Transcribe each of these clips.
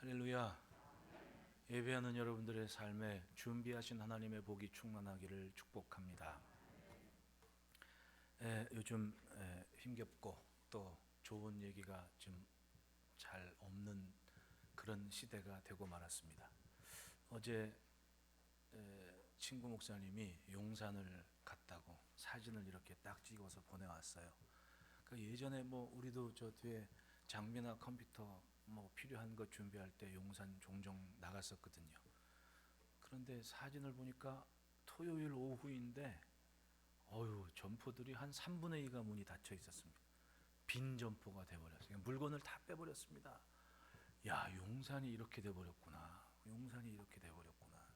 할렐루야. 예배하는 여러분들의 삶에 준비하신 하나님의 복이 충만하기를 축복합니다. 요즘 힘겹고 또 좋은 얘기가 좀 잘 없는 그런 시대가 되고 말았습니다. 어제 친구 목사님이 용산을 갔다고 사진을 이렇게 딱 찍어서 보내왔어요. 예전에 우리도 저 뒤에 장비나 컴퓨터 필요한 거 준비할 때 용산 종종 나갔었거든요. 그런데 사진을 보니까 토요일 오후인데 점포들이 한 3분의 2가 문이 닫혀 있었습니다. 빈 점포가 돼버렸어요. 물건을 다 빼버렸습니다. 야, 용산이 이렇게 돼버렸구나. 용산이 이렇게 돼버렸구나.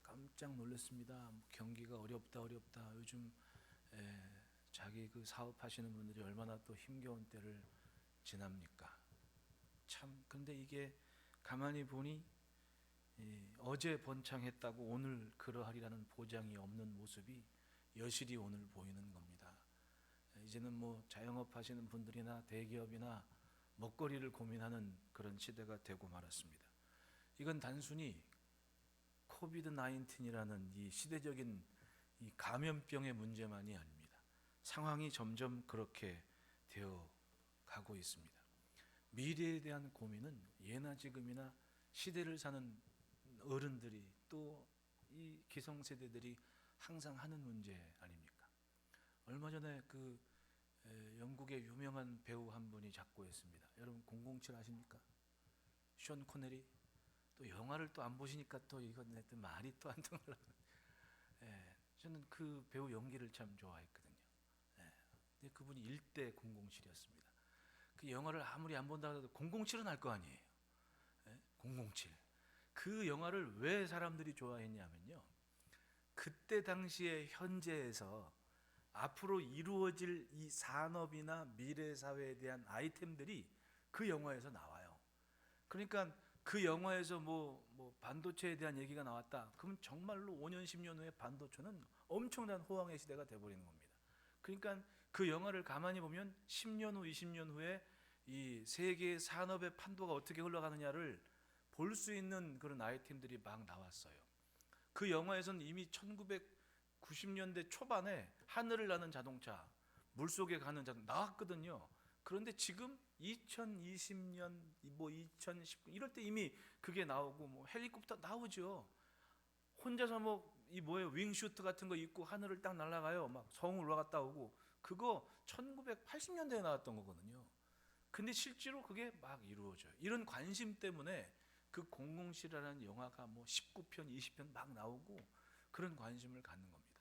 깜짝 놀랐습니다. 경기가 어렵다. 요즘 자기 그 사업하시는 분들이 얼마나 또 힘겨운 때를 지납니까? 참, 근데 이게 가만히 보니 어제 번창했다고 오늘 그러하리라는 보장이 없는 모습이 여실히 오늘 보이는 겁니다. 이제는 자영업 하시는 분들이나 대기업이나 먹거리를 고민하는 그런 시대가 되고 말았습니다. 이건 단순히 코비드 19이라는 이 시대적인 이 감염병의 문제만이 아닙니다. 상황이 점점 그렇게 되어 가고 있습니다. 미래에 대한 고민은 예나 지금이나 시대를 사는 어른들이 또 이 기성세대들이 항상 하는 문제 아닙니까? 얼마 전에 영국의 유명한 배우 한 분이 작고했습니다. 여러분 007 아십니까? 션 코네리. 또 영화를 또 안 보시니까 또 이건 말이 또 안 통하려고. 저는 그 배우 연기를 참 좋아했거든요. 근데 그분이 1대 007이었습니다. 그 영화를 아무리 안 본다 해도 007은 알 거 아니에요. 007. 그 영화를 왜 사람들이 좋아했냐면요, 그때 당시에 현재에서 앞으로 이루어질 이 산업이나 미래 사회에 대한 아이템들이 그 영화에서 나와요. 그러니까 그 영화에서 반도체에 대한 얘기가 나왔다. 그러면 정말로 5년 10년 후에 반도체는 엄청난 호황의 시대가 되어버리는 겁니다. 그러니까 그 영화를 가만히 보면 10년 후 20년 후에 이 세계 산업의 판도가 어떻게 흘러가느냐를 볼 수 있는 그런 아이템들이 막 나왔어요. 그 영화에서는 이미 1990년대 초반에 하늘을 나는 자동차, 물속에 가는 자동차 나왔거든요. 그런데 지금 2020년, 2019 이럴 때 이미 그게 나오고 헬리콥터 나오죠. 혼자서 윙슈트 같은 거 입고 하늘을 딱 날아가요. 막 성을 올라갔다 오고. 그거 1980년대에 나왔던 거거든요. 근데 실제로 그게 막 이루어져요. 이런 관심 때문에 그 007이라는 영화가 19편, 20편 막 나오고 그런 관심을 갖는 겁니다.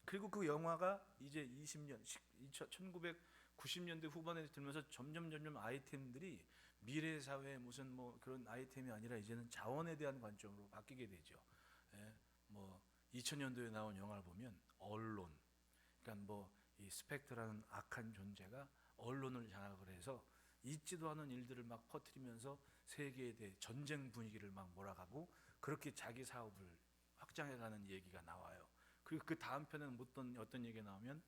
그리고 그 영화가 이제 1990년대 후반에 들면서 점점 아이템들이 미래 사회의 무슨 그런 아이템이 아니라 이제는 자원에 대한 관점으로 바뀌게 되죠. 2000년도에 나온 영화를 보면 언론, 그러니까 이 스펙트라는 악한 존재가 언론을 장악을 해서 있지도 않은 일들을 막 퍼뜨리면서 세계에 대해 전쟁 분위기를 막 몰아가고 그렇게 자기 사업을 확장해가는 얘기가 나와요. 그리고 그 다음 편에는 어떤 얘기가 나오면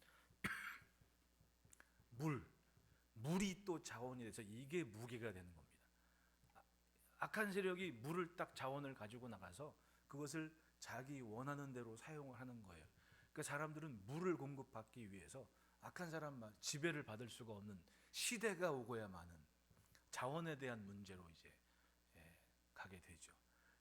물이 또 자원이 돼서 이게 무게가 되는 겁니다. 악한 세력이 물을 딱 자원을 가지고 나가서 그것을 자기 원하는 대로 사용을 하는 거예요. 그러니까 사람들은 물을 공급받기 위해서 악한 사람만 지배를 받을 수가 없는 시대가 오고야만은 자원에 대한 문제로 이제 가게 되죠.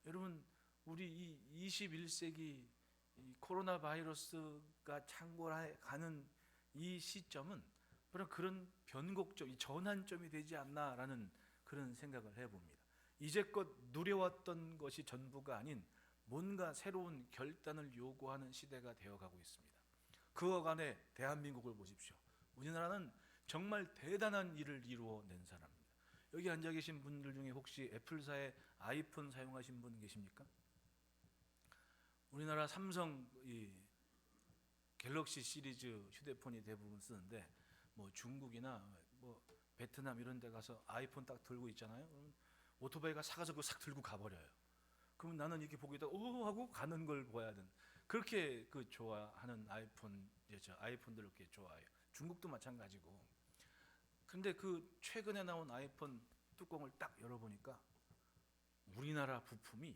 여러분, 우리 이 21세기 이 코로나 바이러스가 창궐하는 이 시점은 바로 그런 변곡점, 이 전환점이 되지 않나라는 그런 생각을 해봅니다. 이제껏 누려왔던 것이 전부가 아닌 뭔가 새로운 결단을 요구하는 시대가 되어가고 있습니다. 그와 관해 대한민국을 보십시오. 우리나라는 정말 대단한 일을 이루어낸 사람입니다. 여기 앉아 계신 분들 중에 혹시 애플사의 아이폰 사용하신 분 계십니까? 우리나라 삼성 이 갤럭시 시리즈 휴대폰이 대부분 쓰는데 중국이나 베트남 이런 데 가서 아이폰 딱 들고 있잖아요. 그러면 오토바이가 사가서 그거 싹 들고 가버려요. 그러면 나는 이렇게 보고 있다가 오 하고 가는 걸 봐야 되는, 그렇게 좋아하는 아이폰들 이렇게 좋아해요. 중국도 마찬가지고. 근데 그 최근에 나온 아이폰 뚜껑을 딱 열어보니까 우리나라 부품이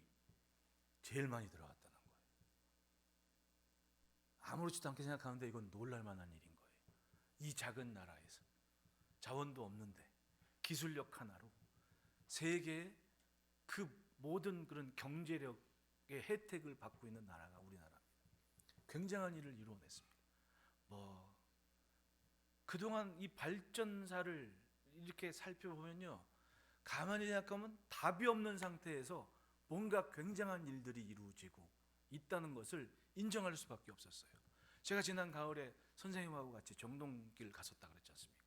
제일 많이 들어갔다는 거예요. 아무렇지도 않게 생각하는데 이건 놀랄 만한 일인 거예요. 이 작은 나라에서 자원도 없는데 기술력 하나로 세계의 그 모든 그런 경제력의 혜택을 받고 있는 나라가 우리나라입니다. 굉장한 일을 이루어냈습니다. 그동안 이 발전사를 이렇게 살펴보면요, 가만히 생각하면 답이 없는 상태에서 뭔가 굉장한 일들이 이루어지고 있다는 것을 인정할 수밖에 없었어요. 제가 지난 가을에 선생님하고 같이 정동길 갔었다 그랬지 않습니까?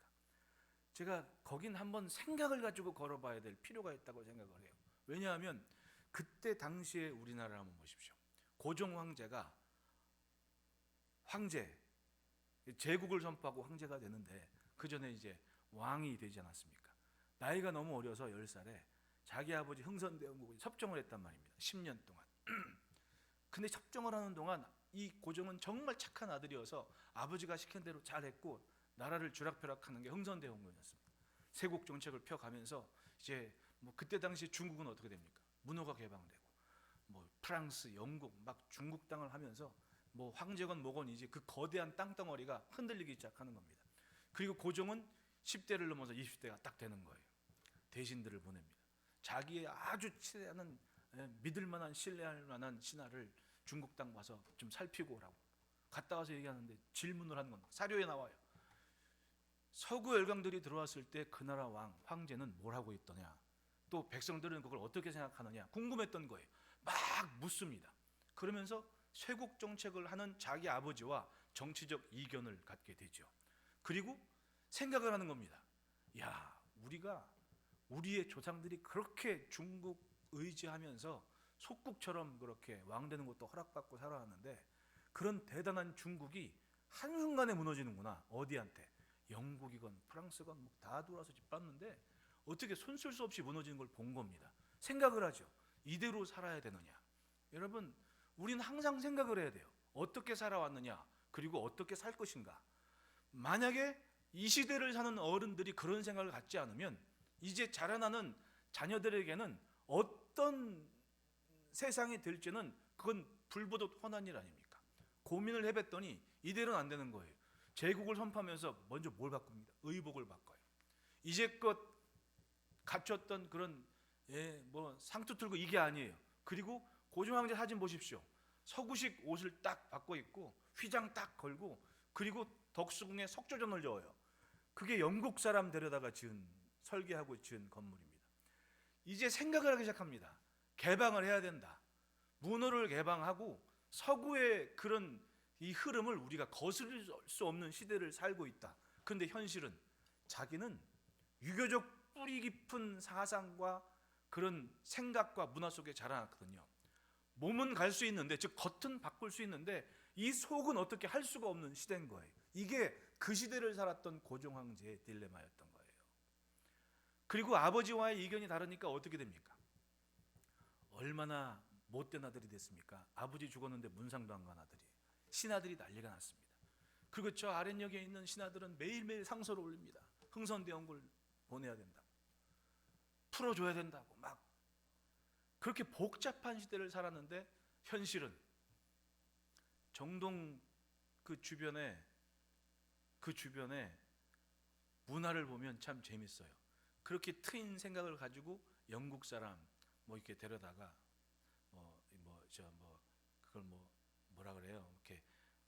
제가 거긴 한번 생각을 가지고 걸어봐야 될 필요가 있다고 생각을 해요. 왜냐하면 그때 당시에 우리나라를 한번 보십시오. 고종 황제가 제국을 선포하고 황제가 되는데 그 전에 이제 왕이 되지 않았습니까? 나이가 너무 어려서 10살에 자기 아버지 흥선대원국에 섭정을 했단 말입니다. 10년 동안. 근데 섭정을 하는 동안 이 고종은 정말 착한 아들이어서 아버지가 시킨 대로 잘했고 나라를 주락펴락하는 게 흥선대원군이었습니다. 세국 정책을 펴가면서 이제 그때 당시 중국은 어떻게 됩니까? 문호가 개방되고 프랑스, 영국 막 중국 땅을 하면서 황제건 뭐건 이제 그 거대한 땅덩어리가 흔들리기 시작하는 겁니다. 그리고 고종은 10대를 넘어서 20대가 딱 되는 거예요. 대신들을 보냅니다. 자기의 아주 친한 믿을 만한 신뢰할 만한 신하를 중국 땅 와서 좀 살피고 오라고 갔다 와서 얘기하는데 질문을 하는 겁니다. 사료에 나와요. 서구 열강들이 들어왔을 때 그 나라 왕, 황제는 뭘 하고 있더냐, 또 백성들은 그걸 어떻게 생각하느냐 궁금했던 거예요. 막 묻습니다. 그러면서 쇄국 정책을 하는 자기 아버지와 정치적 이견을 갖게 되죠. 그리고 생각을 하는 겁니다. 야, 우리의 조상들이 그렇게 중국 의지하면서 속국처럼 그렇게 왕되는 것도 허락받고 살아왔는데 그런 대단한 중국이 한순간에 무너지는구나. 어디한테? 영국이건 프랑스건 다 돌아서 짓밟는데 어떻게 손 쓸 수 없이 무너지는 걸 본 겁니다. 생각을 하죠. 이대로 살아야 되느냐. 여러분, 우리는 항상 생각을 해야 돼요. 어떻게 살아왔느냐, 그리고 어떻게 살 것인가. 만약에 이 시대를 사는 어른들이 그런 생각을 갖지 않으면 이제 자라나는 자녀들에게는 어떤 세상이 될지는 그건 불보듯 뻔한 일 아닙니까? 고민을 해봤더니 이대로는 안 되는 거예요. 제국을 선포하면서 먼저 뭘 바꿉니다? 의복을 바꿔요. 이제껏 갖췄던 그런 상투 틀고 이게 아니에요. 그리고 고종황제 사진 보십시오. 서구식 옷을 딱 바꿔 입고 휘장 딱 걸고 그리고 덕수궁에 석조전을 저어요. 그게 영국 사람 데려다가 설계하고 지은 건물입니다. 이제 생각을 하기 시작합니다. 개방을 해야 된다. 문호를 개방하고 서구의 그런 이 흐름을 우리가 거스를 수 없는 시대를 살고 있다. 그런데 현실은 자기는 유교적 뿌리 깊은 사상과 그런 생각과 문화 속에 자라났거든요. 몸은 갈 수 있는데, 즉 겉은 바꿀 수 있는데 이 속은 어떻게 할 수가 없는 시대인 거예요. 이게 그 시대를 살았던 고종 황제의 딜레마였던 거예요. 그리고 아버지와의 이견이 다르니까 어떻게 됩니까? 얼마나 못된 아들이 됐습니까? 아버지 죽었는데 문상도 안 간 아들이. 신하들이 난리가 났습니다. 그리고 저 아랫역에 있는 신하들은 매일매일 상소를 올립니다. 흥선대원군을 보내야 된다, 풀어줘야 된다고 막 그렇게 복잡한 시대를 살았는데 현실은 정동 그 주변에 문화를 보면 참 재밌어요. 그렇게 트인 생각을 가지고 영국 사람 이렇게 데려다가 그걸 뭐라 그래요? 이렇게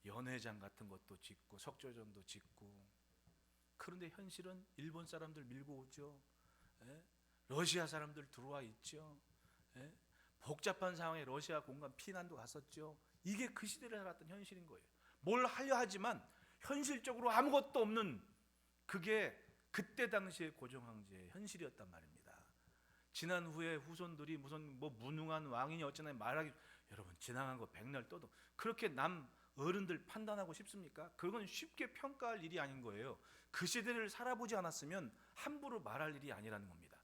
연회장 같은 것도 짓고 석조전도 짓고. 그런데 현실은 일본 사람들 밀고 오죠. 러시아 사람들 들어와 있죠. 복잡한 상황에 러시아 공간 피난도 갔었죠. 이게 그 시대를 살았던 현실인 거예요. 뭘 하려 하지만 현실적으로 아무것도 없는 그게 그때 당시의 고종 황제의 현실이었단 말입니다. 지난 후에 후손들이 무슨 무능한 왕이니 어쩌나 말하기, 여러분 지나간 거 백날 떠도 그렇게 남 어른들 판단하고 싶습니까? 그건 쉽게 평가할 일이 아닌 거예요. 그 시대를 살아보지 않았으면 함부로 말할 일이 아니라는 겁니다.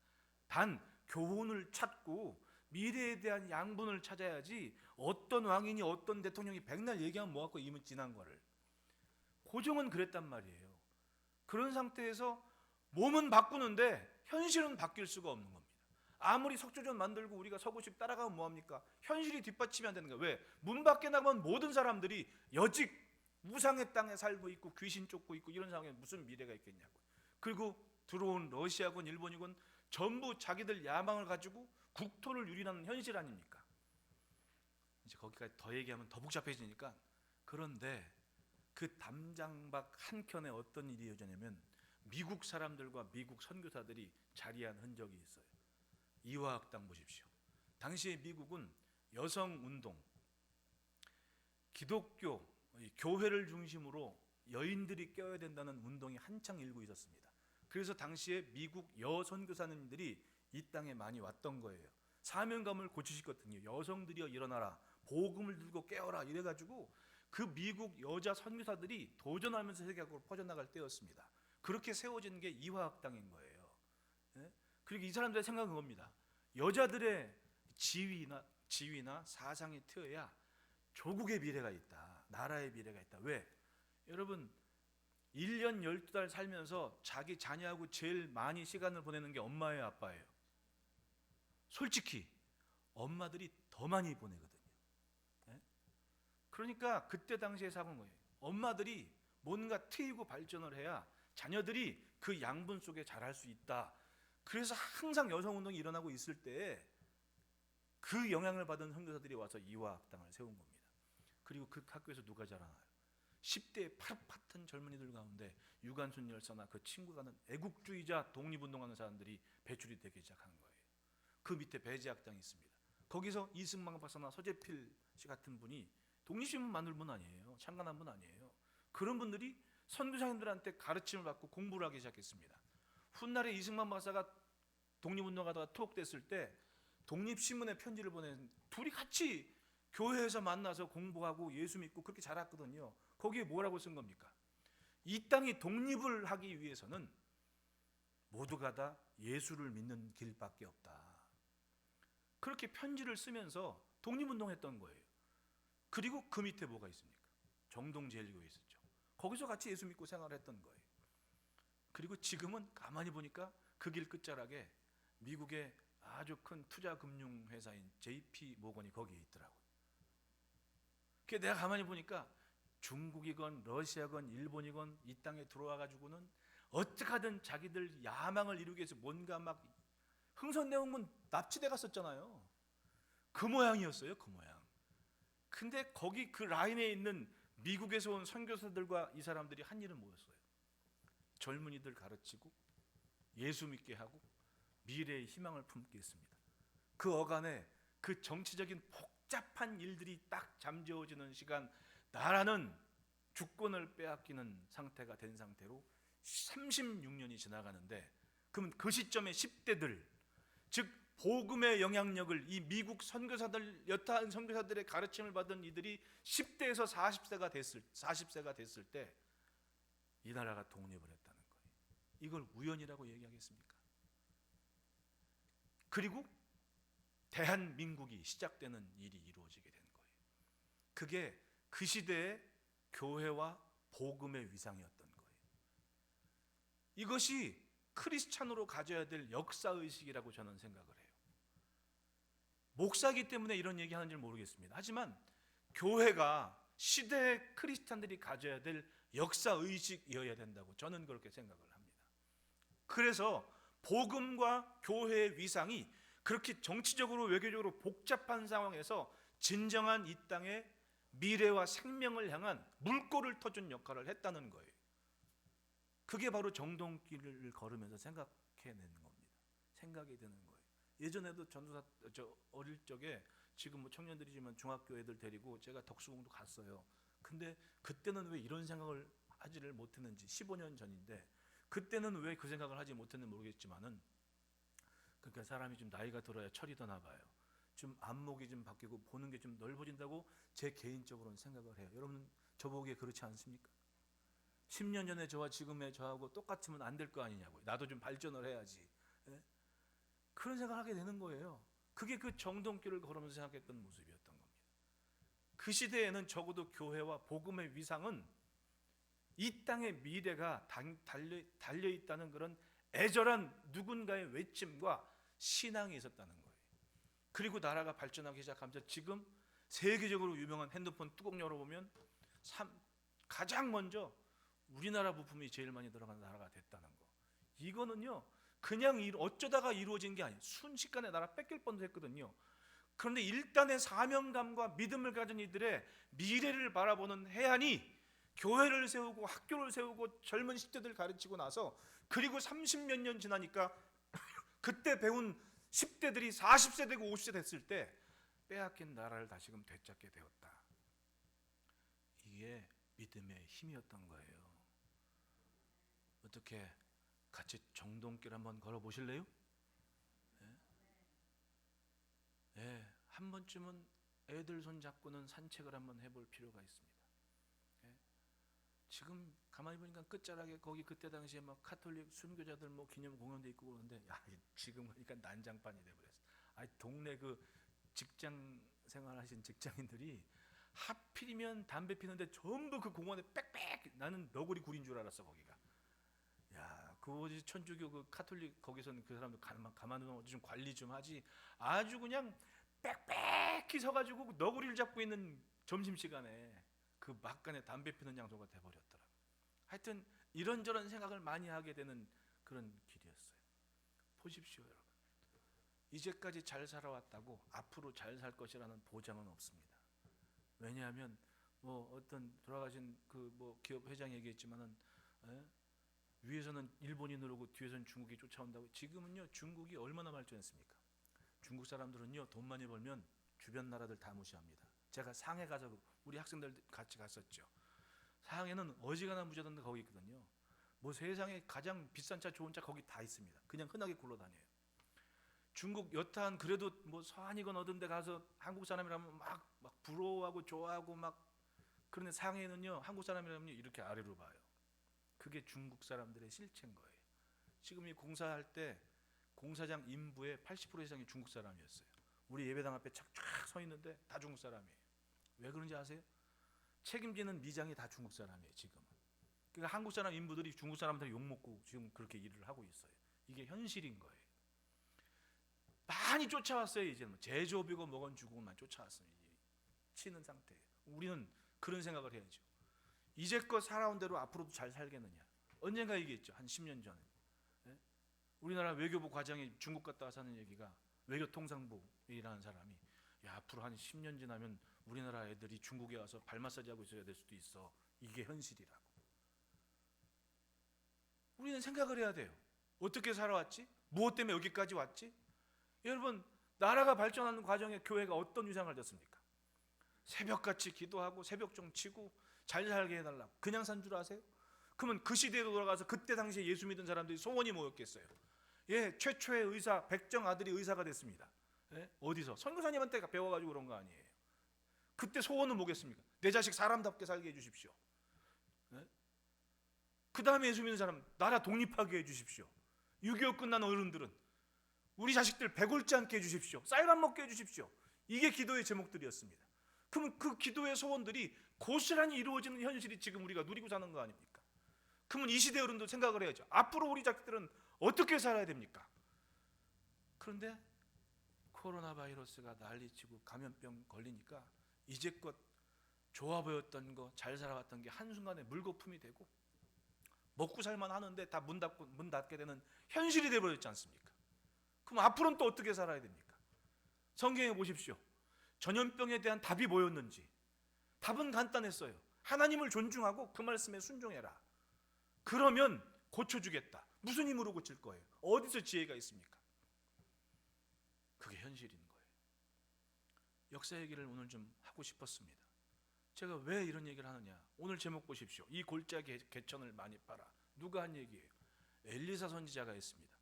단 교훈을 찾고 미래에 대한 양분을 찾아야지 어떤 왕이니 어떤 대통령이 백날 얘기하면 뭐하고 이미 지난 거를. 고종은 그랬단 말이에요. 그런 상태에서 몸은 바꾸는데 현실은 바뀔 수가 없는 겁니다. 아무리 석조전 만들고 우리가 서구식 따라가면 뭐합니까? 현실이 뒷받침이 안 되는 거예요. 왜? 문 밖에 나가면 모든 사람들이 여직 우상의 땅에 살고 있고 귀신 쫓고 있고 이런 상황에 무슨 미래가 있겠냐고. 그리고 들어온 러시아군, 일본이군 전부 자기들 야망을 가지고 국토를 유린하는 현실 아닙니까? 이제 거기까지 더 얘기하면 더 복잡해지니까. 그런데 그 담장박 한켠에 어떤 일이 이어지냐면 미국 사람들과 미국 선교사들이 자리한 흔적이 있어요. 이화학당 보십시오. 당시에 미국은 여성운동, 기독교, 교회를 중심으로 여인들이 껴야 된다는 운동이 한창 일고 있었습니다. 그래서 당시에 미국 여선교사님들이 이 땅에 많이 왔던 거예요. 사명감을 고치시거든요. 여성들이여 일어나라, 복음을 들고 깨어라 이래가지고 그 미국 여자 선교사들이 도전하면서 세계적으로 퍼져나갈 때였습니다. 그렇게 세워진 게 이화학당인 거예요. 예? 그리고 이 사람들의 생각은 겁니다. 여자들의 지위나 사상이 트여야 조국의 미래가 있다, 나라의 미래가 있다. 왜? 여러분 1년 12달 살면서 자기 자녀하고 제일 많이 시간을 보내는 게 엄마예요, 아빠예요? 솔직히 엄마들이 더 많이 보내거든요. 예? 그러니까 그때 당시에 사는 거예요. 엄마들이 뭔가 트이고 발전을 해야 자녀들이 그 양분 속에 자랄 수 있다. 그래서 항상 여성운동이 일어나고 있을 때 그 영향을 받은 선교사들이 와서 이화학당을 세운 겁니다. 그리고 그 학교에서 누가 자라나요? 10대의 파릇파릇한 젊은이들 가운데 유관순 열사나 그 친구가 는 애국주의자 독립운동하는 사람들이 배출이 되기 시작한 거예요. 그 밑에 배제학당이 있습니다. 거기서 이승만 박사나 서재필 씨 같은 분이 독립신문 만들 분 아니에요. 창간한 분 아니에요. 그런 분들이 선교사님들한테 가르침을 받고 공부를 하기 시작했습니다. 훗날에 이승만 박사가 독립운동하다가 투옥됐을 때 독립신문에 편지를 보낸 둘이 같이 교회에서 만나서 공부하고 예수 믿고 그렇게 자랐거든요. 거기에 뭐라고 쓴 겁니까? 이 땅이 독립을 하기 위해서는 모두가 다 예수를 믿는 길밖에 없다. 그렇게 편지를 쓰면서 독립운동했던 거예요. 그리고 그 밑에 뭐가 있습니까? 정동제일교회 있었죠. 거기서 같이 예수 믿고 생활했던 거예요. 그리고 지금은 가만히 보니까 그 길 끝자락에 미국의 아주 큰 투자금융회사인 JP 모건이 거기에 있더라고요. 그게 내가 가만히 보니까 중국이건 러시아건 일본이건 이 땅에 들어와 가지고는 어떻게 하든 자기들 야망을 이루기 위해서 뭔가 막 흥선대원군 납치돼 갔었잖아요. 그 모양이었어요, 그 모양. 근데 거기 그 라인에 있는 미국에서 온 선교사들과 이 사람들이 한 일은 뭐였어요? 젊은이들 가르치고 예수 믿게 하고 미래의 희망을 품게 했습니다. 그 어간에 그 정치적인 복잡한 일들이 딱 잠재워지는 시간, 나라는 주권을 빼앗기는 상태가 된 상태로 36년이 지나가는데, 그러면 그 시점에 10대들, 즉 복음의 영향력을 이 미국 선교사들, 여타한 선교사들의 가르침을 받은 이들이 10대에서 40세가 됐을 때 이 나라가 독립을 했다는 거예요. 이걸 우연이라고 얘기하겠습니까? 그리고 대한민국이 시작되는 일이 이루어지게 된 거예요. 그게 그 시대의 교회와 복음의 위상이었던 거예요. 이것이 크리스찬으로 가져야 될 역사의식이라고 저는 생각을 해요. 목사이기 때문에 이런 얘기 하는지 모르겠습니다. 하지만 교회가 시대의 크리스찬들이 가져야 될 역사의식이어야 된다고 저는 그렇게 생각을 합니다. 그래서 복음과 교회의 위상이 그렇게 정치적으로 외교적으로 복잡한 상황에서 진정한 이 땅의 미래와 생명을 향한 물꼬를 터준 역할을 했다는 거예요. 그게 바로 정동길을 걸으면서 생각해내는 겁니다. 생각이 드는 거예요. 예전에도 전도사 어릴 적에, 지금 뭐 청년들이지만 중학교 애들 데리고 제가 덕수궁도 갔어요. 근데 그때는 왜 이런 생각을 하지를 못했는지, 15년 전인데 그때는 왜 그 생각을 하지 못했는지 모르겠지만은, 그러니까 사람이 좀 나이가 들어야 철이 드나 봐요. 좀 안목이 좀 바뀌고 보는 게 좀 넓어진다고 제 개인적으로는 생각을 해요. 여러분 저보기에 그렇지 않습니까? 10년 전에 저와 지금의 저하고 똑같으면 안 될 거 아니냐고요. 나도 좀 발전을 해야지. 예? 그런 생각을 하게 되는 거예요. 그게 그 정동길을 걸으면서 생각했던 모습이었던 겁니다. 그 시대에는 적어도 교회와 복음의 위상은 이 땅의 미래가 달려있다는 그런 애절한 누군가의 외침과 신앙이 있었다는 거예요. 그리고 나라가 발전하기 시작하면서 지금 세계적으로 유명한 핸드폰 뚜껑 열어보면 가장 먼저 우리나라 부품이 제일 많이 들어가는 나라가 됐다는 거. 이거는요 그냥 어쩌다가 이루어진 게 아니에요. 순식간에 나라 뺏길 뻔도 했거든요. 그런데 일단의 사명감과 믿음을 가진 이들의 미래를 바라보는 해안이 교회를 세우고 학교를 세우고 젊은 10대들 가르치고 나서 그리고 30몇 년 지나니까 그때 배운 10대들이 40세 되고 50세 됐을 때 빼앗긴 나라를 다시금 되찾게 되었다. 이게 믿음의 힘이었던 거예요. 어떻게 같이 정동길 한번 걸어 보실래요? 예, 한 번쯤은 애들 손 잡고는 산책을 한번 해볼 필요가 있습니다. 예? 지금 가만히 보니까 끝자락에 거기 그때 당시에 막 카톨릭 순교자들 뭐 기념 공연도 있고 그러는데 야 지금 보니까 난장판이 돼버렸어. 아 동네 그 직장 생활하신 직장인들이 하필이면 담배 피는데 전부 그 공원에 빽빽 나는 너구리 굴인 줄 알았어 거기가. 야, 그 어디 천주교 그 카톨릭 거기서는 그 사람들 가만 좀 관리 좀 하지. 아주 그냥 빽빽히 서가지고 너구리를 잡고 있는 점심 시간에 그 막간에 담배 피는 장소가 돼버렸더라. 하여튼 이런저런 생각을 많이 하게 되는 그런 길이었어요. 보십시오, 여러분. 이제까지 잘 살아왔다고 앞으로 잘 살 것이라는 보장은 없습니다. 왜냐하면 뭐 어떤 돌아가신 그 뭐 기업 회장 얘기했지만은 위에서는 일본이 누르고 뒤에서는 중국이 쫓아온다고. 지금은요 중국이 얼마나 발전했습니까? 중국 사람들은요 돈 많이 벌면 주변 나라들 다 무시합니다. 제가 상해 가서 우리 학생들 같이 갔었죠. 상해는 어지간한 부자들도 거기 있거든요. 뭐 세상에 가장 비싼 차 좋은 차 거기 다 있습니다. 그냥 흔하게 굴러다녀요. 중국 여타한 그래도 뭐 서한이건 어떤 데 가서 한국 사람이라면 막 부러워하고 좋아하고 막. 그런데 상해는요 한국 사람이라면 이렇게 아래로 봐요. 그게 중국 사람들의 실체인 거예요. 지금 이 공사할 때 공사장 인부의 80% 이상이 중국 사람이었어요. 우리 예배당 앞에 쫙 서 있는데 다 중국 사람이에요. 왜 그런지 아세요? 책임지는 미장이 다 중국 사람이에요 지금은. 그러니까 한국 사람 인부들이 중국 사람한테 욕먹고 지금 그렇게 일을 하고 있어요. 이게 현실인 거예요. 많이 쫓아왔어요. 이제는 제조업이고 뭐건 주고만 쫓아왔어요. 치는 상태예요. 우리는 그런 생각을 해야죠. 이제껏 살아온 대로 앞으로도 잘 살겠느냐. 언젠가 얘기했죠. 한 10년 전에. 우리나라 외교부 과장이 중국 갔다 와서 하는 얘기가 외교통상부이라는 사람이 야 앞으로 한 10년 지나면 우리나라 애들이 중국에 와서 발 마사지하고 있어야 될 수도 있어. 이게 현실이라고. 우리는 생각을 해야 돼요. 어떻게 살아왔지? 무엇 때문에 여기까지 왔지? 여러분 나라가 발전하는 과정에 교회가 어떤 위상을 졌습니까? 새벽같이 기도하고 새벽종 치고 잘 살게 해달라고 그냥 산 줄 아세요? 그러면 그 시대로 돌아가서 그때 당시에 예수 믿은 사람들이 소원이 뭐였겠어요? 예, 최초의 의사 백정 아들이 의사가 됐습니다. 예? 어디서? 선교사님한테 배워가지고 그런 거 아니에요. 그때 소원은 뭐겠습니까? 내 자식 사람답게 살게 해주십시오. 예? 그 다음에 예수 믿는 사람 나라 독립하게 해주십시오. 6.25 끝난 어른들은 우리 자식들 배골지 않게 해주십시오. 쌀밥 먹게 해주십시오. 이게 기도의 제목들이었습니다. 그러면 그 기도의 소원들이 고스란히 이루어지는 현실이 지금 우리가 누리고 사는 거 아닙니까? 그러면 이 시대 어른도 생각을 해야죠. 앞으로 우리 자식들은 어떻게 살아야 됩니까? 그런데 코로나 바이러스가 난리치고 감염병 걸리니까 이제껏 좋아 보였던 거, 잘 살아왔던 게 한순간에 물거품이 되고 먹고 살만 하는데 다 문 닫게 되는 현실이 되어버렸지 않습니까? 그럼 앞으로는 또 어떻게 살아야 됩니까? 성경에 보십시오. 전염병에 대한 답이 뭐였는지. 답은 간단했어요. 하나님을 존중하고 그 말씀에 순종해라. 그러면 고쳐주겠다. 무슨 힘으로 고칠 거예요? 어디서 지혜가 있습니까? 그게 현실인 거예요. 역사 얘기를 오늘 좀 하고 싶었습니다. 제가 왜 이런 얘기를 하느냐. 오늘 제목 보십시오. 이 골짜 개천을 많이 팔아. 누가 한 얘기예요? 엘리사 선지자가 했습니다.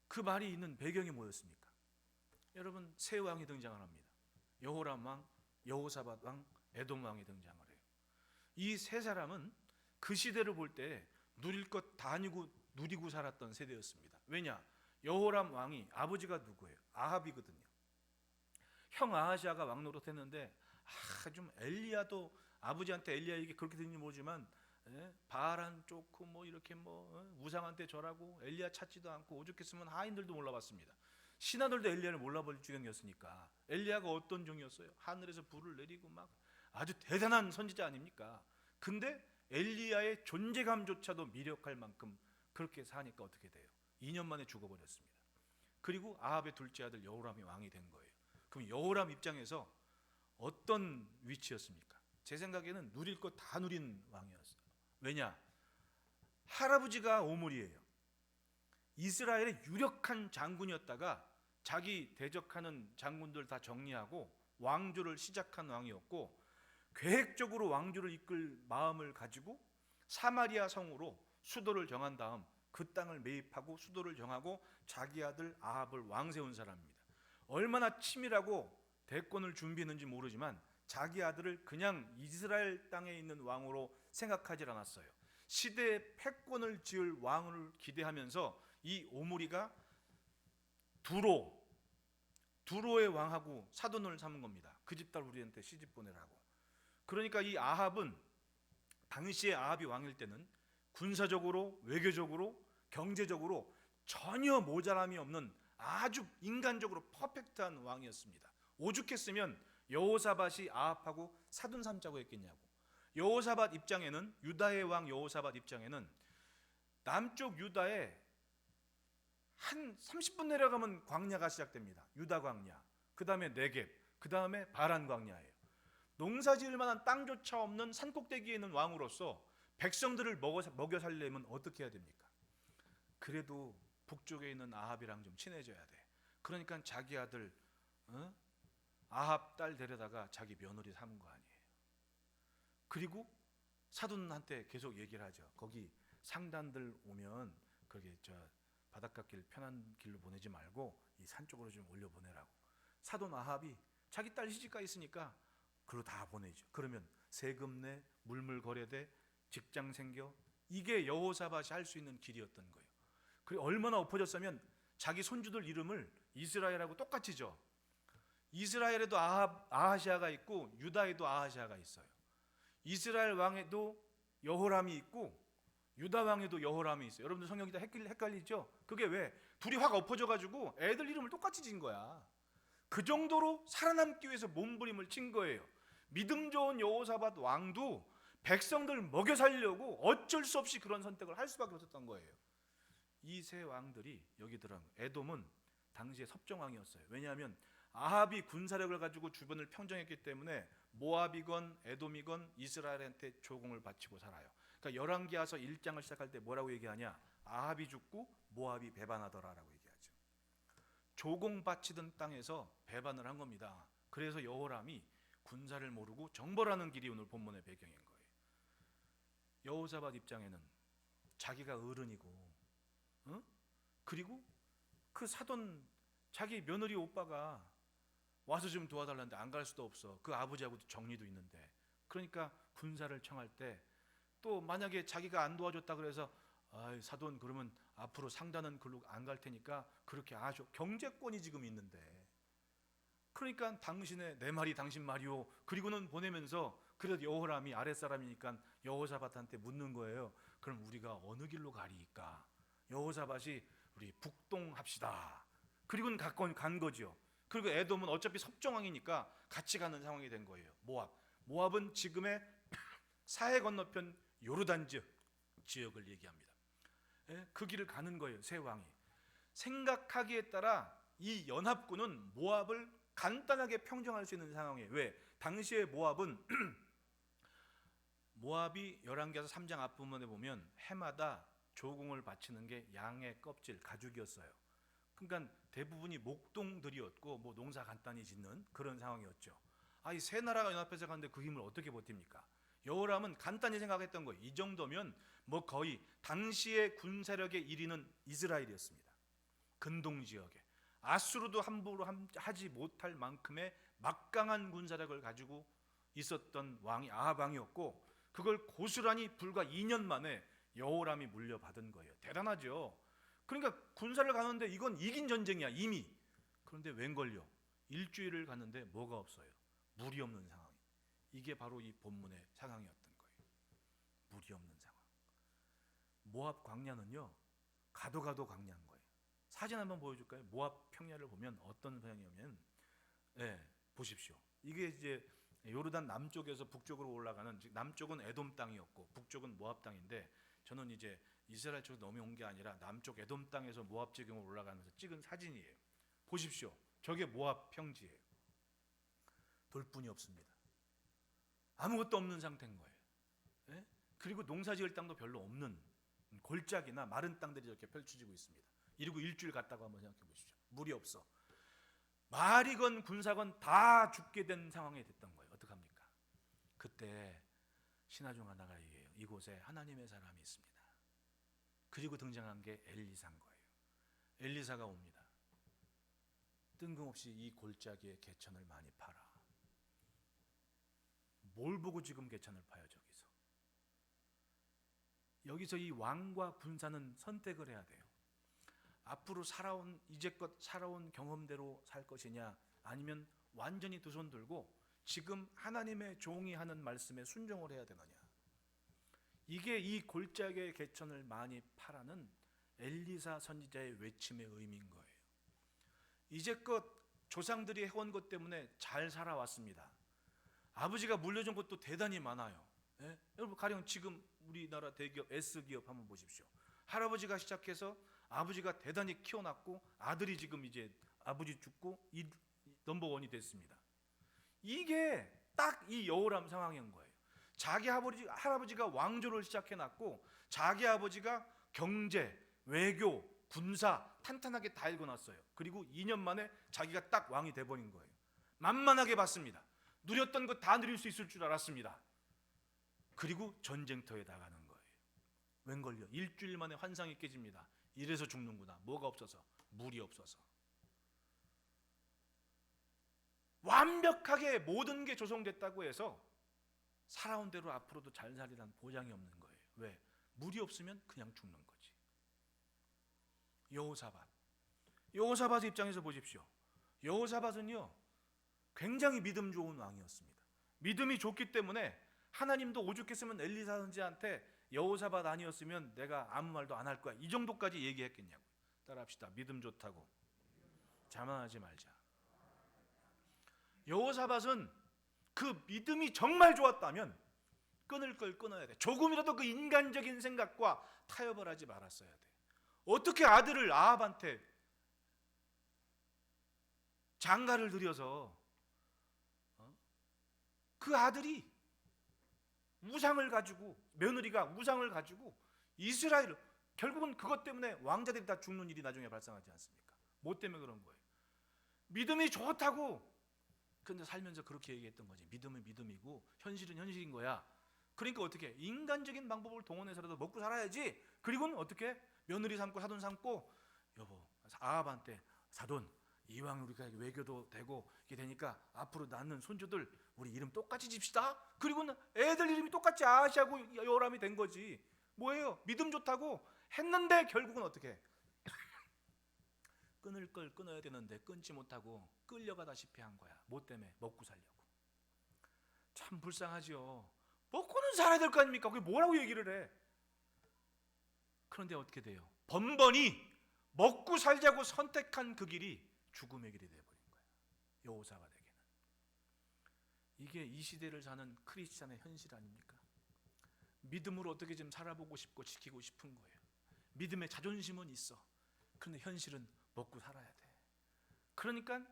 그 말이 있는 배경이 뭐였습니까? 여러분 세 왕이 등장을 합니다. 여호람 왕, 여호사밧 왕, 에돔 왕이 등장을 해요. 이 세 사람은 그 시대를 볼 때 누릴 것 다 누리고 살았던 세대였습니다. 왜냐? 여호람 왕이 아버지가 누구예요? 아합이거든요. 형 아하시아가 왕 노릇했는데 좀 엘리야도 아버지한테 엘리야에게 그렇게 됐는지 모르지만 바알한 좋고 뭐 이렇게 뭐 우상한테 절하고 엘리야 찾지도 않고 오죽했으면 하인들도 몰라봤습니다. 신하들도 엘리야를 몰라볼 지경이었으니까. 엘리야가 어떤 종이었어요? 하늘에서 불을 내리고 막 아주 대단한 선지자 아닙니까? 근데 엘리야의 존재감조차도 미력할 만큼 그렇게 사니까 어떻게 돼요? 2년 만에 죽어버렸습니다. 그리고 아합의 둘째 아들 여호람이 왕이 된 거예요. 그럼 여호람 입장에서 어떤 위치였습니까? 제 생각에는 누릴 것 다 누린 왕이었어요. 왜냐? 할아버지가 오므리예요. 이스라엘의 유력한 장군이었다가 자기 대적하는 장군들 다 정리하고 왕조를 시작한 왕이었고, 계획적으로 왕조를 이끌 마음을 가지고 사마리아 성으로 수도를 정한 다음 그 땅을 매입하고 수도를 정하고 자기 아들 아합을 왕 세운 사람입니다. 얼마나 치밀하고 대권을 준비했는지 모르지만 자기 아들을 그냥 이스라엘 땅에 있는 왕으로 생각하지 않았어요. 시대의 패권을 지을 왕을 기대하면서 이 오므리가 두로의 왕하고 사돈을 삼은 겁니다. 그 집 딸 우리한테 시집 보내라고. 그러니까 이 아합은 당시에 아합이 왕일 때는 군사적으로, 외교적으로, 경제적으로 전혀 모자람이 없는 아주 인간적으로 퍼펙트한 왕이었습니다. 오죽했으면 여호사밧이 아합하고 사돈 삼자고 했겠냐고. 여호사밧 입장에는, 유다의 왕 여호사밧 입장에는 남쪽 유다에 한 30분 내려가면 광야가 시작됩니다. 유다 광야, 그 다음에 네겝, 그 다음에 바란 광야예요. 농사 지을 만한 땅조차 없는 산꼭대기에 있는 왕으로서 백성들을 먹여 살려면 어떻게 해야 됩니까? 그래도 북쪽에 있는 아합이랑 좀 친해져야 돼. 그러니까 자기 아들 아합 딸 데려다가 자기 며느리 삼은 거 아니에요. 그리고 사돈한테 계속 얘기를 하죠. 거기 상단들 오면 거기 바닷가길 편한 길로 보내지 말고 이 산 쪽으로 좀 올려 보내라고. 사돈 아합이 자기 딸 시집가 있으니까 그로 다 보내죠. 그러면 세금 내, 물물 거래돼, 직장 생겨. 이게 여호사밧이 할 수 있는 길이었던 거예요. 그리고 얼마나 엎어졌으면 자기 손주들 이름을 이스라엘하고 똑같이 줘. 이스라엘에도 아하시아가 있고 유다에도 아하시아가 있어요. 이스라엘 왕에도 여호람이 있고 유다 왕에도 여호람이 있어요. 여러분들 성경 기다 헷갈리죠? 그게 왜? 둘이 확 엎어져가지고 애들 이름을 똑같이 진 거야. 그 정도로 살아남기 위해서 몸부림을 친 거예요. 믿음 좋은 여호사밧 왕도 백성들 먹여 살려고 어쩔 수 없이 그런 선택을 할 수밖에 없었던 거예요. 이 세 왕들이 여기 들어간 거예요. 에돔은 당시에 섭정왕이었어요. 왜냐하면 아합이 군사력을 가지고 주변을 평정했기 때문에 모압이건 에돔이건 이스라엘한테 조공을 바치고 살아요. 그러니까 열왕기하서 1장을 시작할 때 뭐라고 얘기하냐? 아합이 죽고 모압이 배반하더라라고 얘기하죠. 조공 바치던 땅에서 배반을 한 겁니다. 그래서 여호람이 군사를 모르고 정벌하는 길이 오늘 본문의 배경인 거예요. 여호사밧 입장에는 자기가 어른이고, 그리고 그 사돈 자기 며느리 오빠가 와서 좀 도와달라는데 안 갈 수도 없어. 그 아버지하고도 정리도 있는데. 그러니까 군사를 청할 때 또 만약에 자기가 안 도와줬다 그래서 사돈 그러면 앞으로 상단은 글로 안 갈 테니까 그렇게 아주 경제권이 지금 있는데, 그러니까 당신의 내 말이 당신 말이오. 그리고는 보내면서 그래도 여호람이 아랫사람이니까 여호사밧한테 묻는 거예요. 그럼 우리가 어느 길로 가리까? 여호사밧이 우리 북동합시다. 그리고는 간 거죠. 그리고 에돔은 어차피 섭정왕이니까 같이 가는 상황이 된 거예요. 모압은 지금의 사해 건너편 요르단 지역을 얘기합니다. 그 길을 가는 거예요. 세 왕이 생각하기에 따라 이 연합군은 모압을 간단하게 평정할 수 있는 상황이에요. 왜? 당시에 모압이 열왕기하서 3장 앞부분에 보면 해마다 조공을 바치는 게 양의 껍질, 가죽이었어요. 그러니까 대부분이 목동들이었고 뭐 농사 간단히 짓는 그런 상황이었죠. 이 세 나라가 연합해서 가는데 그 힘을 어떻게 버팁니까? 여호람은 간단히 생각했던 거예요. 이 정도면 뭐 거의 당시의 군사력의 1위는 이스라엘이었습니다. 근동 지역에 아수르도 함부로 하지 못할 만큼의 막강한 군사력을 가지고 있었던 왕이 아합 왕이었고, 그걸 고스란히 불과 2년 만에 여호람이 물려받은 거예요. 대단하죠. 그러니까 군사를 가는데 이건 이긴 전쟁이야 이미. 그런데 웬걸요? 일주일을 갔는데 뭐가 없어요. 물이 없는 상황. 이게 바로 이 본문의 상황이었던 거예요. 물이 없는 상황. 모압 광야는요 가도 광야인 거예요. 사진 한번 보여줄까요? 모압 평야를 보면 어떤 모양이냐면, 보십시오. 이게 이제 요르단 남쪽에서 북쪽으로 올라가는, 즉 남쪽은 에돔 땅이었고 북쪽은 모압 땅인데, 저는 이제 이스라엘 쪽으로 넘어온 게 아니라 남쪽 에돔 땅에서 모압 지경으로 올라가면서 찍은 사진이에요. 보십시오. 저게 모압 평지예요. 돌뿐이 없습니다. 아무것도 없는 상태인 거예요. 예? 그리고 농사지을 땅도 별로 없는 골짜기나 마른 땅들이 이렇게 펼쳐지고 있습니다. 이러고 일주일 갔다고 한번 생각해 보십시오. 물이 없어. 말이건 군사건 다 죽게 된 상황이 됐던 거예요. 어떡합니까? 그때 신하 중 하나가 얘기해요. 이곳에 하나님의 사람이 있습니다. 그리고 등장한 게 엘리사인 거예요. 엘리사가 옵니다. 뜬금없이 이 골짜기에 개천을 많이 팔아. 뭘 보고 지금 개천을 파요? 여기서 이 왕과 군사는 선택을 해야 돼요. 앞으로 이제껏 살아온 경험대로 살 것이냐, 아니면 완전히 두 손 들고 지금 하나님의 종이 하는 말씀에 순종을 해야 되느냐. 이게 이 골짜기의 개천을 많이 파라는 엘리사 선지자의 외침의 의미인 거예요. 이제껏 조상들이 해온 것 때문에 잘 살아왔습니다. 아버지가 물려준 것도 대단히 많아요. 여러분, 가령 지금 우리나라 대기업 S기업 한번 보십시오. 할아버지가 시작해서 아버지가 대단히 키워놨고, 아들이 지금 이제 아버지 죽고 넘버원이 됐습니다. 이게 딱 이 여호람 상황인 거예요. 자기 할아버지가 왕조를 시작해놨고, 자기 아버지가 경제, 외교, 군사 탄탄하게 다 읽어놨어요. 그리고 2년 만에 자기가 딱 왕이 돼버린 거예요. 만만하게 봤습니다. 누렸던 거 다 누릴 수 있을 줄 알았습니다. 그리고 전쟁터에 나가는 거예요. 웬걸요? 일주일 만에 환상이 깨집니다. 이래서 죽는구나. 뭐가 없어서? 물이 없어서. 완벽하게 모든 게 조성됐다고 해서 살아온 대로 앞으로도 잘 살리라는 보장이 없는 거예요. 왜? 물이 없으면 그냥 죽는 거지. 여호사밧 입장에서 보십시오. 여호사밧은요, 굉장히 믿음 좋은 왕이었습니다. 믿음이 좋기 때문에 하나님도 오죽했으면 엘리사 선지자한테 여호사밧 아니었으면 내가 아무 말도 안 할 거야, 이 정도까지 얘기했겠냐고. 따라합시다. 믿음 좋다고 자만하지 말자. 여호사밧은 그 믿음이 정말 좋았다면 끊을 걸 끊어야 돼. 조금이라도 그 인간적인 생각과 타협을 하지 말았어야 돼. 어떻게 아들을 아합한테 장가를 들여서 그 아들이 우상을 가지고, 며느리가 우상을 가지고 이스라엘, 결국은 그것 때문에 왕자들이 다 죽는 일이 나중에 발생하지 않습니까? 뭐 때문에 그런 거예요? 믿음이 좋다고. 근데 살면서 그렇게 얘기했던 거지. 믿음은 믿음이고 현실은 현실인 거야. 그러니까 어떻게? 인간적인 방법을 동원해서라도 먹고 살아야지. 그리고는 어떻게? 며느리 삼고 사돈 삼고, 여보, 아합한테 사돈, 이왕 우리가 외교도 되고 이게 되니까 앞으로 낳는 손주들 우리 이름 똑같이 집시다. 그리고는 애들 이름이 똑같이 아시하고 여호람이 된 거지. 뭐예요? 믿음 좋다고 했는데 결국은 어떻게? 끊을 걸 끊어야 되는데 끊지 못하고 끌려가다시피 한 거야. 뭐 때문에? 먹고 살려고. 참 불쌍하지요. 먹고는 살아야 될 거 아닙니까? 그게 뭐라고 얘기를 해? 그런데 어떻게 돼요? 번번이 먹고 살자고 선택한 그 길이 죽음의 길이 되어버린 거야. 여호사밧에게는. 이게 이 시대를 사는 크리스찬의 현실 아닙니까? 믿음으로 어떻게 좀 살아보고 싶고 지키고 싶은 거예요. 믿음의 자존심은 있어. 그런데 현실은 먹고 살아야 돼. 그러니까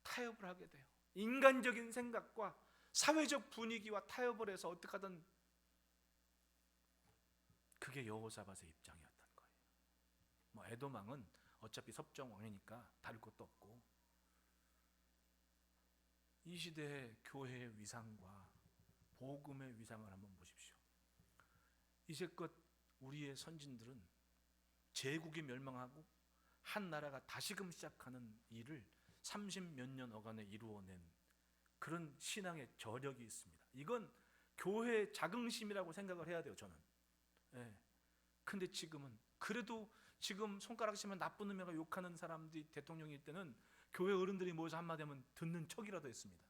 타협을 하게 돼요. 인간적인 생각과 사회적 분위기와 타협을 해서 어떻게 하든. 그게 여호사밧의 입장이었던 거예요. 뭐 에돔 왕은 어차피 섭정 왕이니까 다를 것도 없고. 이 시대의 교회의 위상과 복음의 위상을 한번 보십시오. 이제껏 우리의 선진들은 제국이 멸망하고 한 나라가 다시금 시작하는 일을 30몇 년 어간에 이루어낸 그런 신앙의 저력이 있습니다. 이건 교회의 자긍심이라고 생각을 해야 돼요, 저는. 근데 지금은, 그래도 지금 손가락 치면 나쁜 놈이가 욕하는 사람들이 대통령일 때는 교회 어른들이 모여서 한마디 하면 듣는 척이라도 했습니다.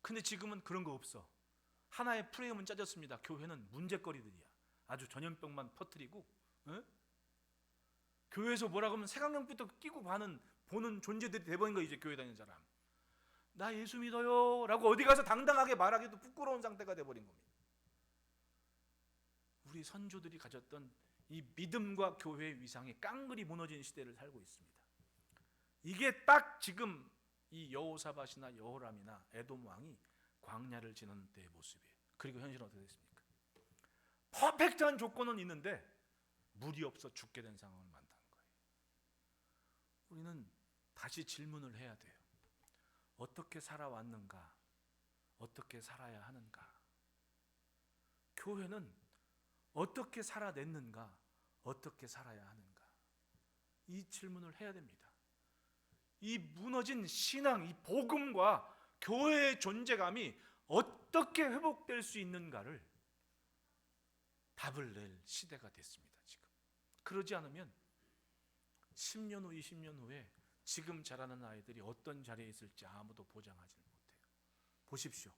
근데 지금은 그런 거 없어. 하나의 프레임은 짜졌습니다. 교회는 문제거리들이야. 아주 전염병만 퍼뜨리고, 교회에서 뭐라고 하면 색안경부터 끼고 보는 존재들이 돼버린 거예요. 이제 교회 다니는 사람. 나 예수 믿어요 라고 어디 가서 당당하게 말하기도 부끄러운 상태가 돼버린 겁니다. 우리 선조들이 가졌던 이 믿음과 교회의 위상이 깡그리 무너진 시대를 살고 있습니다. 이게 딱 지금 이 여호사밧이나 여호람이나 에돔 왕이 광야를 지나는 때의 모습이에요. 그리고 현실은 어떻게 됐습니까? 퍼펙트한 조건은 있는데 물이 없어 죽게 된 상황을 만든 거예요. 우리는 다시 질문을 해야 돼요. 어떻게 살아왔는가? 어떻게 살아야 하는가? 교회는 어떻게 살아냈는가? 어떻게 살아야 하는가? 이 질문을 해야 됩니다. 이 무너진 신앙, 이 복음과 교회의 존재감이 어떻게 회복될 수 있는가를 답을 낼 시대가 됐습니다. 지금 그러지 않으면 10년 후, 20년 후에 지금 자라는 아이들이 어떤 자리에 있을지 아무도 보장하지 못해요. 보십시오.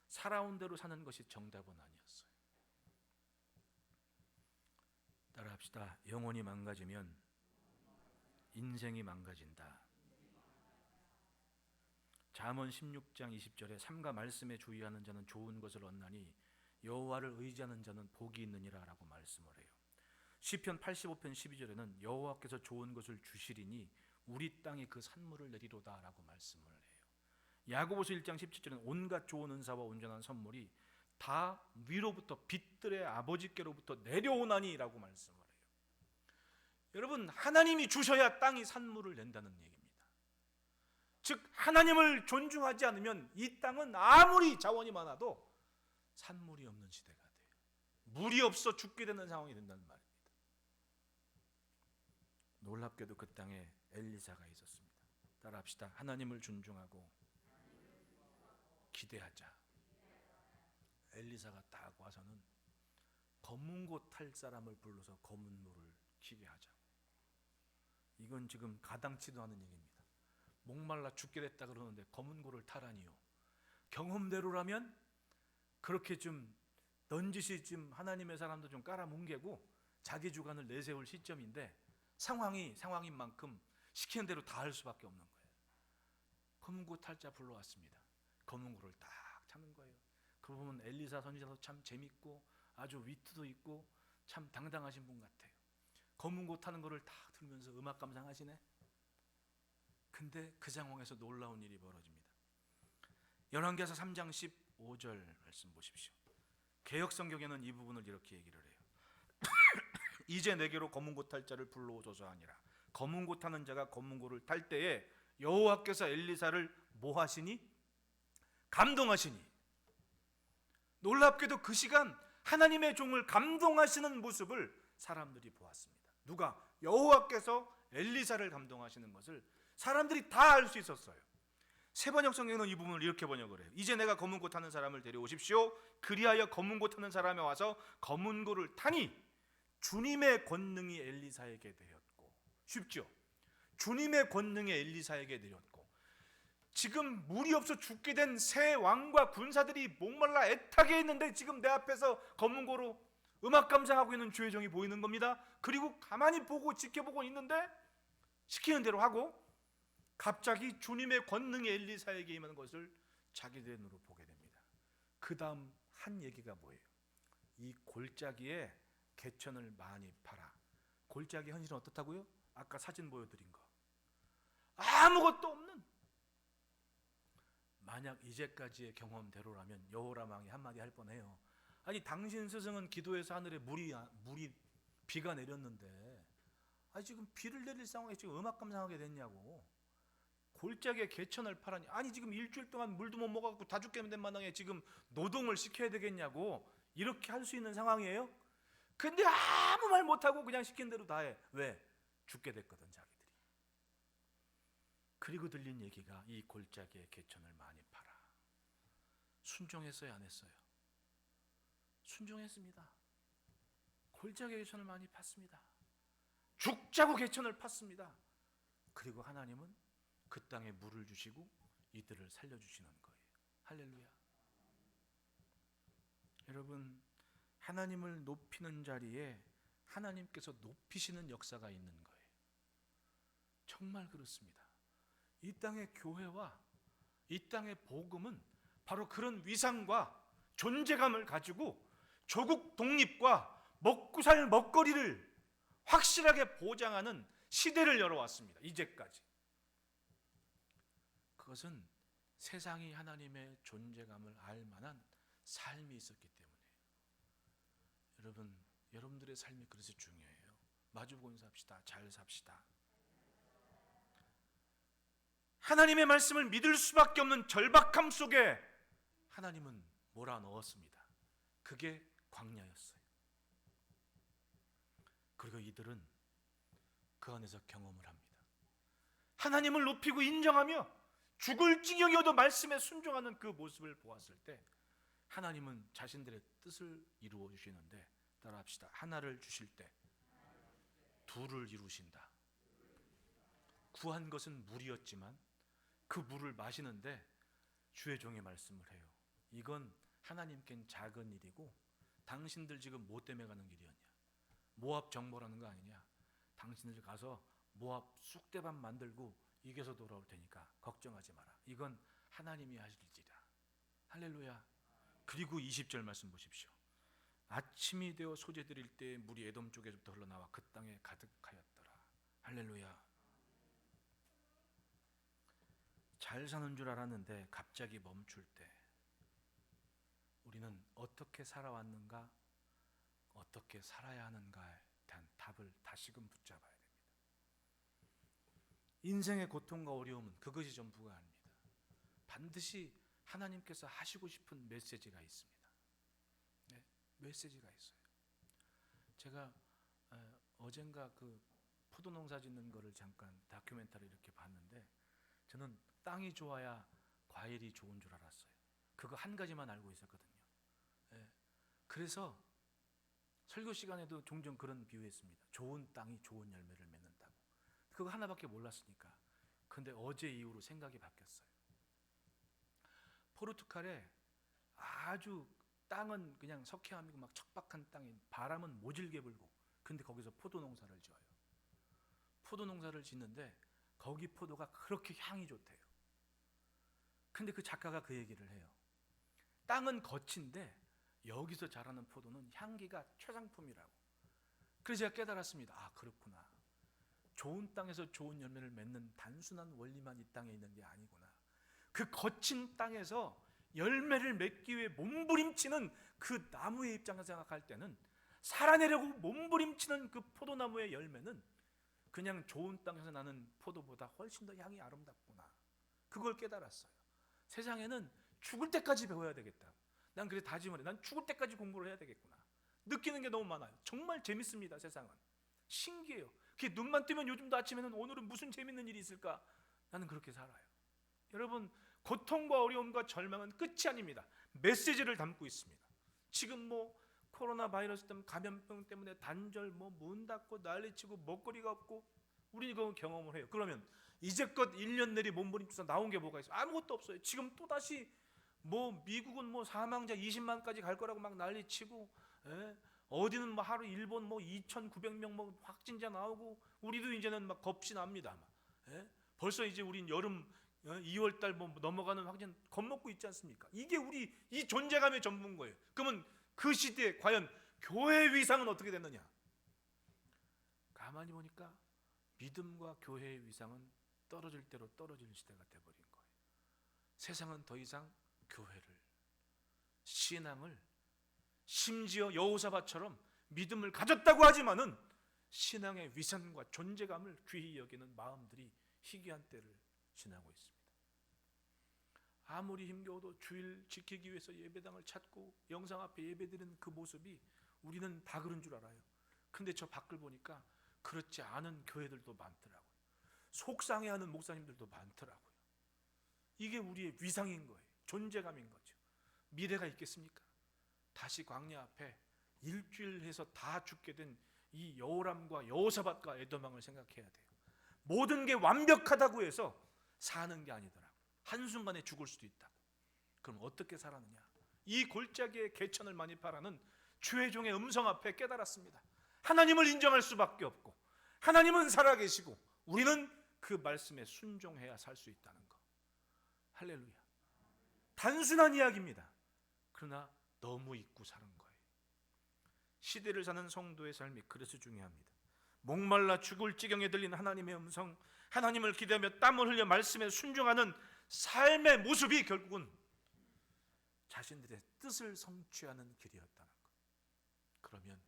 살아온 대로 사는 것이 정답은 아니었어요. 따라합시다. 영혼이 망가지면 인생이 망가진다. 잠언 16장 20절에 삼가 말씀에 주의하는 자는 좋은 것을 얻나니 여호와를 의지하는 자는 복이 있느니라 라고 말씀을 해요. 시편 85편 12절에는 여호와께서 좋은 것을 주시리니 우리 땅에 그 산물을 내리로다 라고 말씀을 해요. 야고보서 1장 17절에는 온갖 좋은 은사와 온전한 선물이 다 위로부터 빛들의 아버지께로부터 내려오나니 라고 말씀을 해요. 여러분, 하나님이 주셔야 땅이 산물을 낸다는 얘기입니다. 즉 하나님을 존중하지 않으면 이 땅은 아무리 자원이 많아도 산물이 없는 시대가 돼요. 물이 없어 죽게 되는 상황이 된다는 말입니다. 놀랍게도 그 땅에 엘리사가 있었습니다. 따라합시다. 하나님을 존중하고 기대하자. 엘리사가 딱 와서는 검은 곳 탈 사람을 불러서 검은 노를 키게 하자. 이건 지금 가당치도 않은 얘기입니다. 목말라 죽게 됐다 그러는데 검은 고를 타라니요. 경험대로라면 그렇게 좀 넌지시 좀 하나님의 사람도 좀 깔아뭉개고 자기 주관을 내세울 시점인데 상황이 상황인 만큼 시키는 대로 다 할 수밖에 없는 거예요. 검은 고 탈자 불러왔습니다. 검은 고를 딱 타는 거예요. 그 보면 엘리사 선지자도 참 재밌고 아주 위트도 있고 참 당당하신 분 같아요. 검은 고 타는 거를 딱 들으면서 음악 감상하시네. 근데 그 상황에서 놀라운 일이 벌어집니다. 열왕기하서 3장 15절 말씀 보십시오. 개역 성경에는 이 부분을 이렇게 얘기를 해요. 이제 내게로 검은 고 탈 자를 불러오소서 하니라. 검은 고 타는 자가 검은 고를 탈 때에 여호와께서 엘리사를 뭐 하시니? 감동하시니. 놀랍게도 그 시간 하나님의 종을 감동하시는 모습을 사람들이 보았습니다. 누가? 여호와께서 엘리사를 감동하시는 것을 사람들이 다 알 수 있었어요. 세번역 성경은 이 부분을 이렇게 번역을 해요. 이제 내가 검은 고 타는 사람을 데려오십시오. 그리하여 검은 고 타는 사람이 와서 검은 고를 타니 주님의 권능이 엘리사에게 내렸고. 쉽죠? 주님의 권능이 엘리사에게 내렸고, 지금 물이 없어 죽게 된 새 왕과 군사들이 목말라 애타게 있는데 지금 내 앞에서 검은 고로 음악 감상하고 있는 주의 종이 보이는 겁니다. 그리고 가만히 보고 지켜보고 있는데 시키는 대로 하고 갑자기 주님의 권능이 엘리사에게 임하는 것을 자기들의 눈으로 보게 됩니다. 그 다음 한 얘기가 뭐예요? 이 골짜기에 개천을 많이 팔아. 골짜기 현실은 어떻다고요? 아까 사진 보여드린 거. 아무것도 없는, 만약 이제까지의 경험대로라면 여호람 왕이 한마디 할 뻔해요. 아니 당신 스승은 기도해서 하늘에 비가 내렸는데 아니 지금 비를 내릴 상황에 지금 음악 감상하게 됐냐고. 골짜기에 개천을 팔아니, 아니 지금 일주일 동안 물도 못 먹어갖고 다 죽게 된 마당에 지금 노동을 시켜야 되겠냐고. 이렇게 할 수 있는 상황이에요? 근데 아무 말 못하고 그냥 시킨 대로 다 해. 왜? 죽게 됐거든 자기들이. 그리고 들린 얘기가 이 골짜기에 개천을 많이 팔아. 순종했어요 안 했어요? 순종했습니다. 골짜기에 개천을 많이 팠습니다. 죽자고 개천을 팠습니다. 그리고 하나님은 그 땅에 물을 주시고 이들을 살려주시는 거예요. 할렐루야. 여러분, 하나님을 높이는 자리에 하나님께서 높이시는 역사가 있는 거예요. 정말 그렇습니다. 이 땅의 교회와 이 땅의 복음은 바로 그런 위상과 존재감을 가지고 조국 독립과 먹고 살 먹거리를 확실하게 보장하는 시대를 열어왔습니다. 이제까지. 그것은 세상이 하나님의 존재감을 알 만한 삶이 있었기 때문에. 여러분들의 삶이 그래서 중요해요. 마주보고 삽시다. 잘 삽시다. 하나님의 말씀을 믿을 수밖에 없는 절박함 속에 하나님은 몰아넣었습니다. 그게 광야였어요. 그리고 이들은 그 안에서 경험을 합니다. 하나님을 높이고 인정하며 죽을 지경이어도 말씀에 순종하는 그 모습을 보았을 때 하나님은 자신들의 뜻을 이루어 주시는데, 따라합시다. 하나를 주실 때 둘을 이루신다. 구한 것은 물이었지만 그 물을 마시는데 주의 종의 말씀을 해요. 이건 하나님께는 작은 일이고 당신들 지금 뭐 때문에 가는 길이었냐? 모압 정벌하는 거 아니냐? 당신들 가서 모압 쑥대밭 만들고 이겨서 돌아올 테니까 걱정하지 마라. 이건 하나님이 하실지라. 할렐루야. 그리고 20절 말씀 보십시오. 아침이 되어 소재 드릴 때 물이 에돔 쪽에부터 흘러나와 그 땅에 가득하였더라. 할렐루야. 잘 사는 줄 알았는데 갑자기 멈출 때 우리는 어떻게 살아왔는가, 어떻게 살아야 하는가에 대한 답을 다시금 붙잡아야 됩니다. 인생의 고통과 어려움은 그것이 전부가 아닙니다. 반드시 하나님께서 하시고 싶은 메시지가 있습니다. 네, 메시지가 있어요. 제가 어젠가 그 포도 농사 짓는 거를 잠깐 다큐멘터리 이렇게 봤는데, 저는 땅이 좋아야 과일이 좋은 줄 알았어요. 그거 한 가지만 알고 있었거든요. 그래서 설교 시간에도 종종 그런 비유했습니다. 좋은 땅이 좋은 열매를 맺는다고. 그거 하나밖에 몰랐으니까. 근데 어제 이후로 생각이 바뀌었어요. 포르투갈에 아주 땅은 그냥 석회암이고 막 척박한 땅에 바람은 모질게 불고, 근데 거기서 포도 농사를 지어요. 포도 농사를 짓는데 거기 포도가 그렇게 향이 좋대요. 근데 그 작가가 그 얘기를 해요. 땅은 거친데 여기서 자라는 포도는 향기가 최상품이라고. 그래서 제가 깨달았습니다. 아, 그렇구나. 좋은 땅에서 좋은 열매를 맺는 단순한 원리만 이 땅에 있는 게 아니구나. 그 거친 땅에서 열매를 맺기 위해 몸부림치는 그 나무의 입장에서 생각할 때는, 살아내려고 몸부림치는 그 포도나무의 열매는 그냥 좋은 땅에서 나는 포도보다 훨씬 더 향이 아름답구나. 그걸 깨달았어요. 세상에는 죽을 때까지 배워야 되겠다. 난 그래 다짐을 해. 난 죽을 때까지 공부를 해야 되겠구나. 느끼는 게 너무 많아요. 정말 재밌습니다. 세상은 신기해요. 그게 눈만 뜨면 요즘도 아침에는 오늘은 무슨 재밌는 일이 있을까? 나는 그렇게 살아요. 여러분, 고통과 어려움과 절망은 끝이 아닙니다. 메시지를 담고 있습니다. 지금 뭐 코로나 바이러스 때문에, 감염병 때문에 단절, 뭐 문 닫고 난리치고 먹거리가 없고, 우리 그건 경험을 해요. 그러면 이제껏 1년 내리 몸부림쳐서 나온 게 뭐가 있어요? 아무것도 없어요. 지금 또 다시 뭐 미국은 뭐 사망자 20만까지 갈 거라고 막 난리치고, 어디는 뭐 하루 일본 뭐 2,900명 뭐 확진자 나오고, 우리도 이제는 막 겁이 납니다. 벌써 이제 우린 여름 2월 달 뭐 넘어가는 확진 겁먹고 있지 않습니까? 이게 우리 이 존재감의 전부인 거예요. 그러면 그 시대에 과연 교회의 위상은 어떻게 됐느냐? 가만히 보니까 믿음과 교회의 위상은 떨어질 대로 떨어지는 시대가 돼버린 거예요. 세상은 더 이상 교회를, 신앙을, 심지어 여호사밧처럼 믿음을 가졌다고 하지만은 신앙의 위상과 존재감을 귀히 여기는 마음들이 희귀한 때를 지나고 있습니다. 아무리 힘겨워도 주일 지키기 위해서 예배당을 찾고 영상 앞에 예배드리는 그 모습이 우리는 다 그런 줄 알아요. 근데 저 밖을 보니까 그렇지 않은 교회들도 많더라고요. 속상해하는 목사님들도 많더라고요. 이게 우리의 위상인 거예요. 존재감인 거죠. 미래가 있겠습니까? 다시 광야 앞에 일주일 해서 다 죽게 된 이 여호람과 여호사밧과 에돔왕을 생각해야 돼요. 모든 게 완벽하다고 해서 사는 게 아니더라고요. 한순간에 죽을 수도 있다고. 그럼 어떻게 살았느냐? 이 골짜기의 개천을 만입하라는 주의 종의 음성 앞에 깨달았습니다. 하나님을 인정할 수밖에 없고, 하나님은 살아계시고 우리는 그 말씀에 순종해야 살 수 있다는 거. 할렐루야. 단순한 이야기입니다. 그러나 너무 잊고 사는 거예요. 시대를 사는 성도의 삶이 그래서 중요합니다. 목말라 죽을 지경에 들린 하나님의 음성, 하나님을 기대하며 땀을 흘려 말씀에 순종하는 삶의 모습이 결국은 자신들의 뜻을 성취하는 길이었다는 것. 그러면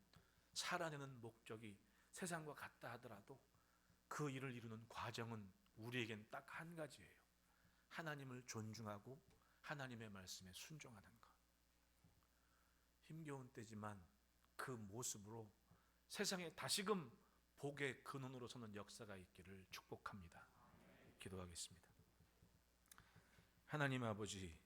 살아내는 목적이 세상과 같다 하더라도 그 일을 이루는 과정은 우리에겐 딱 한 가지예요. 하나님을 존중하고 하나님의 말씀에 순종하는 것. 힘겨운 때지만 그 모습으로 세상에 다시금 복의 근원으로 서는 역사가 있기를 축복합니다. 기도하겠습니다. 하나님 아버지,